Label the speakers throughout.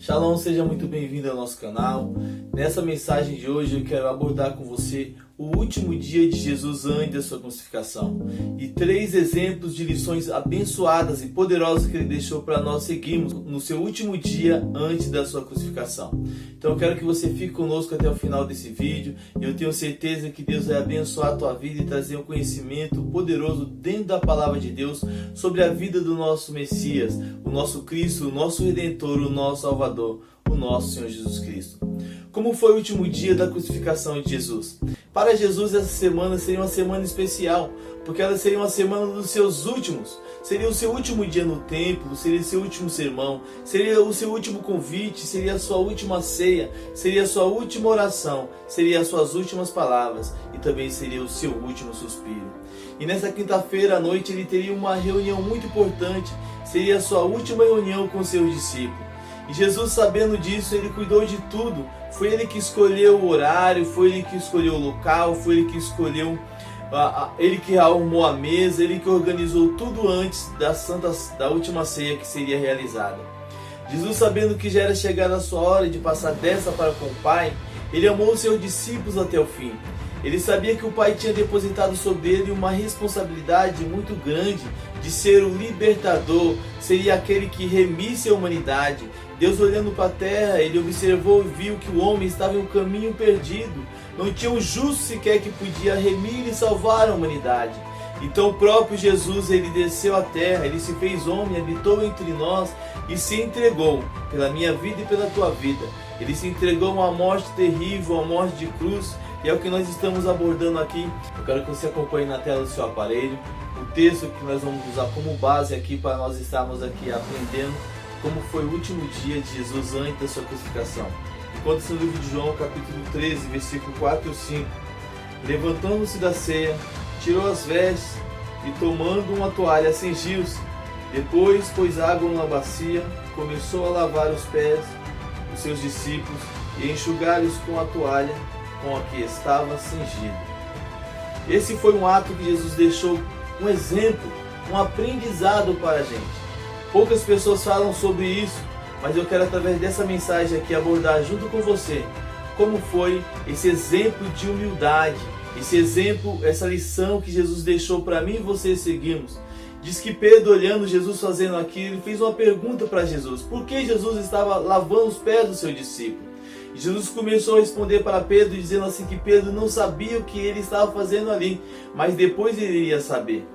Speaker 1: Shalom, seja muito bem-vindo ao nosso canal. Nessa mensagem de hoje eu quero abordar com você o último dia de Jesus antes da sua crucificação e 3 exemplos de lições abençoadas e poderosas que ele deixou para nós seguirmos no seu último dia antes da sua crucificação. Então eu quero que você fique conosco até o final desse vídeo e eu tenho certeza que Deus vai abençoar a tua vida e trazer um conhecimento poderoso dentro da palavra de Deus sobre a vida do nosso Messias, o nosso Cristo, o nosso Redentor, o nosso Salvador, o nosso Senhor Jesus Cristo. Como foi o último dia da crucificação de Jesus? Para Jesus essa semana seria uma semana especial, porque ela seria uma semana dos seus últimos. Seria o seu último dia no templo, seria o seu último sermão, seria o seu último convite, seria a sua última ceia, seria a sua última oração, seria as suas últimas palavras e também seria o seu último suspiro. E nessa quinta-feira à noite ele teria uma reunião muito importante, seria a sua última reunião com seus discípulos. E Jesus, sabendo disso, ele cuidou de tudo. Foi ele que escolheu o horário, foi ele que escolheu o local, foi ele que escolheu, ele que arrumou a mesa, ele que organizou tudo antes da última ceia que seria realizada. Jesus, sabendo que já era chegada a sua hora de passar dessa para com o Pai, ele amou os seus discípulos até o fim. Ele sabia que o Pai tinha depositado sobre ele uma responsabilidade muito grande de ser o libertador, seria aquele que remisse a humanidade. Deus, olhando para a terra, ele observou e viu que o homem estava em um caminho perdido. Não tinha um justo sequer que podia remir e salvar a humanidade. Então o próprio Jesus, ele desceu à terra, ele se fez homem, habitou entre nós e se entregou pela minha vida e pela tua vida. Ele se entregou a uma morte terrível, uma morte de cruz, e é o que nós estamos abordando aqui. Eu quero que você acompanhe na tela do seu aparelho o texto que nós vamos usar como base aqui para nós estarmos aqui aprendendo como foi o último dia de Jesus antes da sua crucificação. Encontra-se no livro de João, capítulo 13, versículo 4 e 5. Levantando-se da ceia, tirou as vestes e, tomando uma toalha, cingiu-se. Depois pôs água numa bacia, começou a lavar os pés dos seus discípulos e enxugar-os com a toalha com a que estava cingido. Esse foi um ato que Jesus deixou um exemplo, um aprendizado para a gente. Poucas pessoas falam sobre isso, mas eu quero, através dessa mensagem aqui, abordar junto com você como foi esse exemplo de humildade, esse exemplo, essa lição que Jesus deixou para mim e você seguirmos. Diz que Pedro, olhando Jesus fazendo aquilo, ele fez uma pergunta para Jesus: por que Jesus estava lavando os pés do seu discípulo? E Jesus começou a responder para Pedro, dizendo assim que Pedro não sabia o que ele estava fazendo ali, mas depois ele iria saber.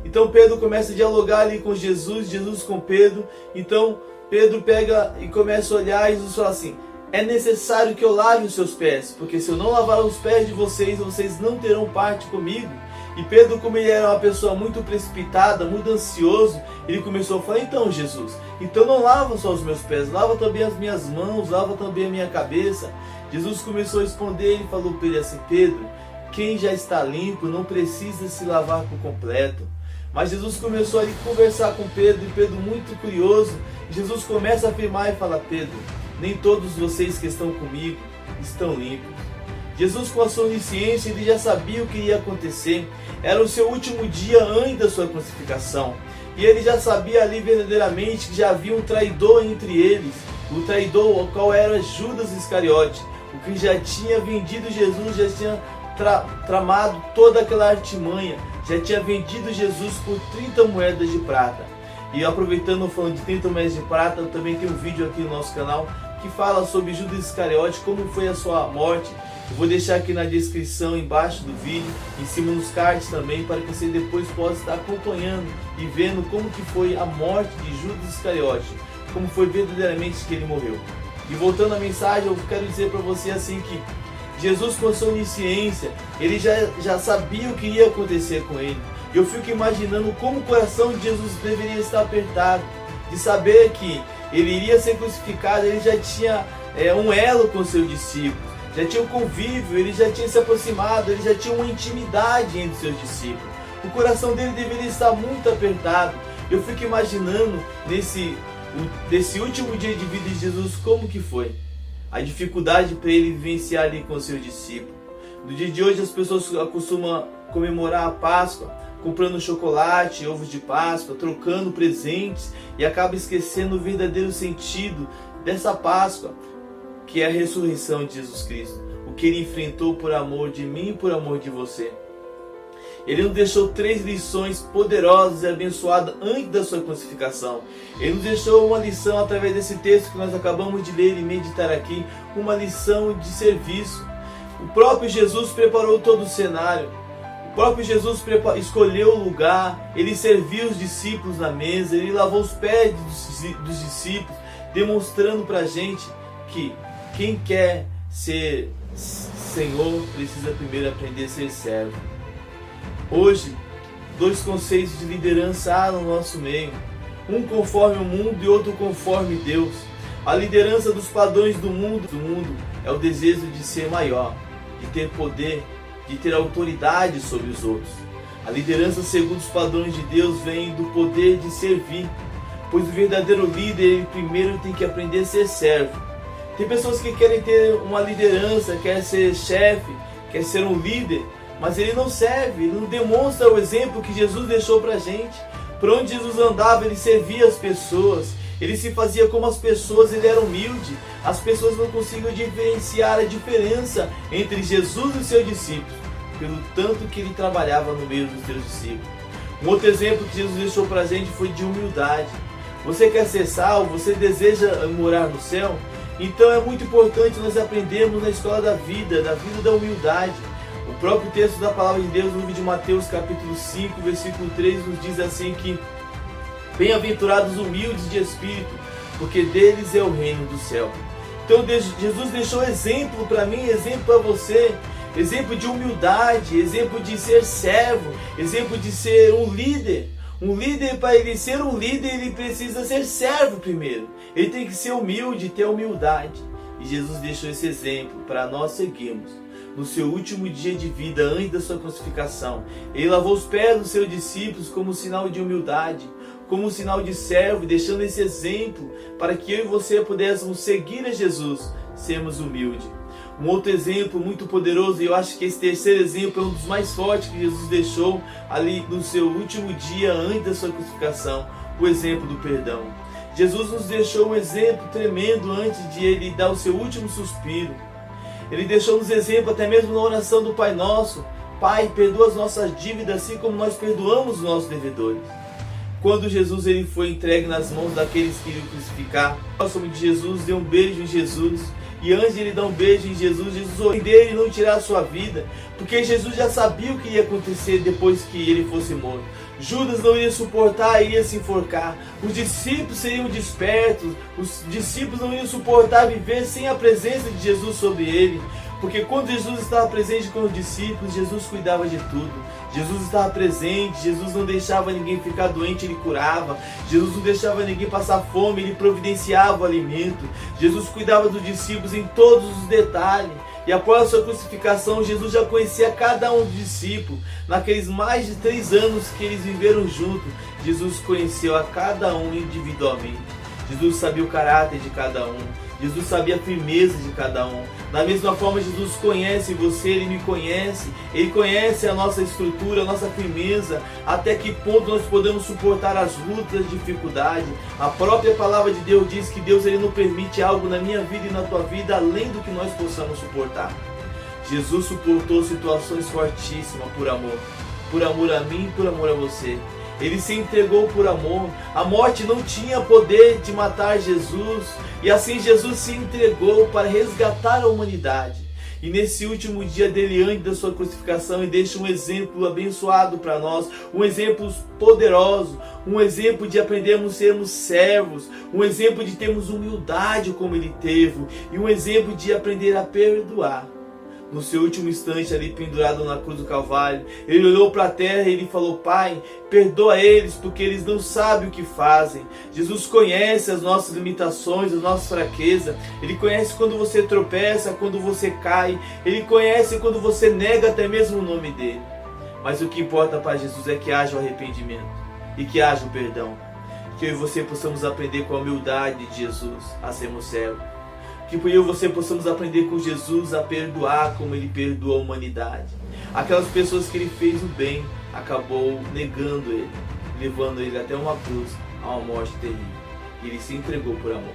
Speaker 1: Então Pedro começa a dialogar ali com Jesus, Jesus com Pedro. Então Pedro pega e começa a olhar e Jesus fala assim: é necessário que eu lave os seus pés, porque se eu não lavar os pés de vocês, vocês não terão parte comigo. E Pedro, como ele era uma pessoa muito precipitada, muito ansioso, ele começou a falar: então Jesus, então não lava só os meus pés, lava também as minhas mãos, lava também a minha cabeça. Jesus começou a responder e falou para ele assim: Pedro, quem já está limpo não precisa se lavar por completo. Mas Jesus começou a conversar com Pedro, e Pedro, muito curioso, Jesus começa a afirmar e fala: Pedro, nem todos vocês que estão comigo estão limpos. Jesus, com a sua onisciência, ele já sabia o que ia acontecer. Era o seu último dia antes da sua crucificação. E ele já sabia ali verdadeiramente que já havia um traidor entre eles. O traidor, o qual era Judas Iscariote, o que já tinha vendido Jesus, já tinha tramado toda aquela artimanha, já tinha vendido Jesus por 30 moedas de prata. E aproveitando, falando de 30 moedas de prata, eu também tenho um vídeo aqui no nosso canal que fala sobre Judas Iscariote, como foi a sua morte. Eu vou deixar aqui na descrição, embaixo do vídeo, em cima nos cards também, para que você depois possa estar acompanhando e vendo como que foi a morte de Judas Iscariote, como foi verdadeiramente que ele morreu. E voltando à mensagem, eu quero dizer para você assim que Jesus, com a sua onisciência, ele já sabia o que ia acontecer com ele. Eu fico imaginando como o coração de Jesus deveria estar apertado, de saber que ele iria ser crucificado. Ele já tinha um elo com seus discípulos, já tinha um convívio, ele já tinha se aproximado, ele já tinha uma intimidade entre seus discípulos. O coração dele deveria estar muito apertado. Eu fico imaginando nesse último dia de vida de Jesus, como que foi a dificuldade para ele vivenciar ali com seus discípulos. No dia de hoje as pessoas costumam comemorar a Páscoa comprando chocolate, ovos de Páscoa, trocando presentes, e acaba esquecendo o verdadeiro sentido dessa Páscoa, que é a ressurreição de Jesus Cristo, o que Ele enfrentou por amor de mim e por amor de você. Ele nos deixou 3 lições poderosas e abençoadas antes da sua crucificação. Ele nos deixou uma lição através desse texto que nós acabamos de ler e meditar aqui, uma lição de serviço. O próprio Jesus preparou todo o cenário. O próprio Jesus escolheu o lugar, Ele serviu os discípulos na mesa, Ele lavou os pés dos discípulos, demonstrando para a gente que quem quer ser Senhor precisa primeiro aprender a ser servo. Hoje, 2 conceitos de liderança há no nosso meio, um conforme o mundo e outro conforme Deus. A liderança dos padrões do mundo é o desejo de ser maior, de ter poder, de ter autoridade sobre os outros. A liderança segundo os padrões de Deus vem do poder de servir, pois o verdadeiro líder ele primeiro tem que aprender a ser servo. Tem pessoas que querem ter uma liderança, quer ser chefe, quer ser um líder, mas ele não serve, ele não demonstra o exemplo que Jesus deixou pra gente. Por onde Jesus andava, ele servia as pessoas, ele se fazia como as pessoas, ele era humilde. As pessoas não conseguiam diferenciar a diferença entre Jesus e seus discípulos, pelo tanto que ele trabalhava no meio dos seus discípulos. Um outro exemplo que Jesus deixou pra gente foi de humildade. Você quer ser salvo? Você deseja morar no céu? Então é muito importante nós aprendermos na escola da vida da humildade. O próprio texto da palavra de Deus, no livro de Mateus capítulo 5, versículo 3, nos diz assim que bem-aventurados humildes de espírito, porque deles é o reino do céu. Então Jesus deixou exemplo para mim, exemplo para você, exemplo de humildade, exemplo de ser servo, exemplo de ser um líder. Um líder, para ele ser um líder, ele precisa ser servo primeiro. Ele tem que ser humilde, ter humildade. E Jesus deixou esse exemplo para nós seguirmos. No seu último dia de vida, antes da sua crucificação, ele lavou os pés dos seus discípulos como sinal de humildade, como sinal de servo, deixando esse exemplo para que eu e você pudéssemos seguir a Jesus, sermos humildes. Um outro exemplo muito poderoso, e eu acho que esse terceiro exemplo é um dos mais fortes que Jesus deixou ali no seu último dia antes da sua crucificação, o exemplo do perdão. Jesus nos deixou um exemplo tremendo antes de ele dar o seu último suspiro. Ele deixou-nos exemplo até mesmo na oração do Pai Nosso. Pai, perdoa as nossas dívidas assim como nós perdoamos os nossos devedores. Quando Jesus ele foi entregue nas mãos daqueles que iriam crucificar, o próximo de Jesus deu um beijo em Jesus. E antes de ele dar um beijo em Jesus, Jesus orou dele não tirar a sua vida, porque Jesus já sabia o que ia acontecer depois que ele fosse morto. Judas não ia suportar, iria se enforcar. Os discípulos seriam despertos, os discípulos não iam suportar viver sem a presença de Jesus sobre ele. Porque quando Jesus estava presente com os discípulos, Jesus cuidava de tudo. Jesus estava presente, Jesus não deixava ninguém ficar doente, Ele curava. Jesus não deixava ninguém passar fome, Ele providenciava o alimento. Jesus cuidava dos discípulos em todos os detalhes. E após a sua crucificação, Jesus já conhecia cada um dos discípulos. Naqueles mais de 3 anos que eles viveram juntos, Jesus conheceu a cada um individualmente. Jesus sabia o caráter de cada um. Jesus sabia a firmeza de cada um. Da mesma forma, Jesus conhece você, Ele me conhece. Ele conhece a nossa estrutura, a nossa firmeza, até que ponto nós podemos suportar as lutas, as dificuldades. A própria palavra de Deus diz que Deus ele não permite algo na minha vida e na tua vida além do que nós possamos suportar. Jesus suportou situações fortíssimas por amor a mim e por amor a você. Ele se entregou por amor. A morte não tinha poder de matar Jesus. E assim Jesus se entregou para resgatar a humanidade. E nesse último dia dele, antes da sua crucificação, ele deixa um exemplo abençoado para nós. Um exemplo poderoso. Um exemplo de aprendermos a sermos servos. Um exemplo de termos humildade como ele teve. E um exemplo de aprender a perdoar. No seu último instante ali pendurado na cruz do Calvário, ele olhou para a terra e ele falou: Pai, perdoa eles porque eles não sabem o que fazem. Jesus conhece as nossas limitações, as nossas fraquezas. Ele conhece quando você tropeça, quando você cai. Ele conhece quando você nega até mesmo o nome dele. Mas o que importa para Jesus é que haja o arrependimento e que haja o perdão. Que eu e você possamos aprender com a humildade de Jesus a sermos servos. Que eu e você possamos aprender com Jesus a perdoar como Ele perdoa a humanidade. Aquelas pessoas que Ele fez o bem, acabou negando Ele, levando Ele até uma cruz, a uma morte terrível. E Ele se entregou por amor.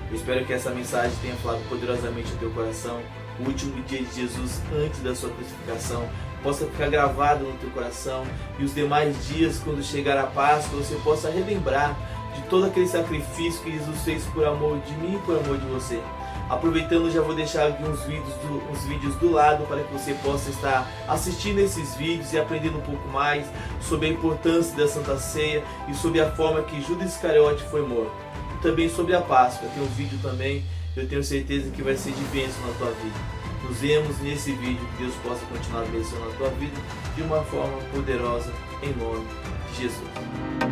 Speaker 1: Eu espero que essa mensagem tenha falado poderosamente no teu coração. O último dia de Jesus antes da sua crucificação possa ficar gravado no teu coração, e os demais dias, quando chegar a Páscoa, você possa relembrar de todo aquele sacrifício que Jesus fez por amor de mim e por amor de você. Aproveitando, já vou deixar aqui uns vídeos do lado para que você possa estar assistindo esses vídeos e aprendendo um pouco mais sobre a importância da Santa Ceia e sobre a forma que Judas Iscariote foi morto. E também sobre a Páscoa, tem um vídeo também, eu tenho certeza que vai ser de bênção na tua vida. Nos vemos nesse vídeo, que Deus possa continuar abençoando a tua vida de uma forma poderosa, em nome de Jesus.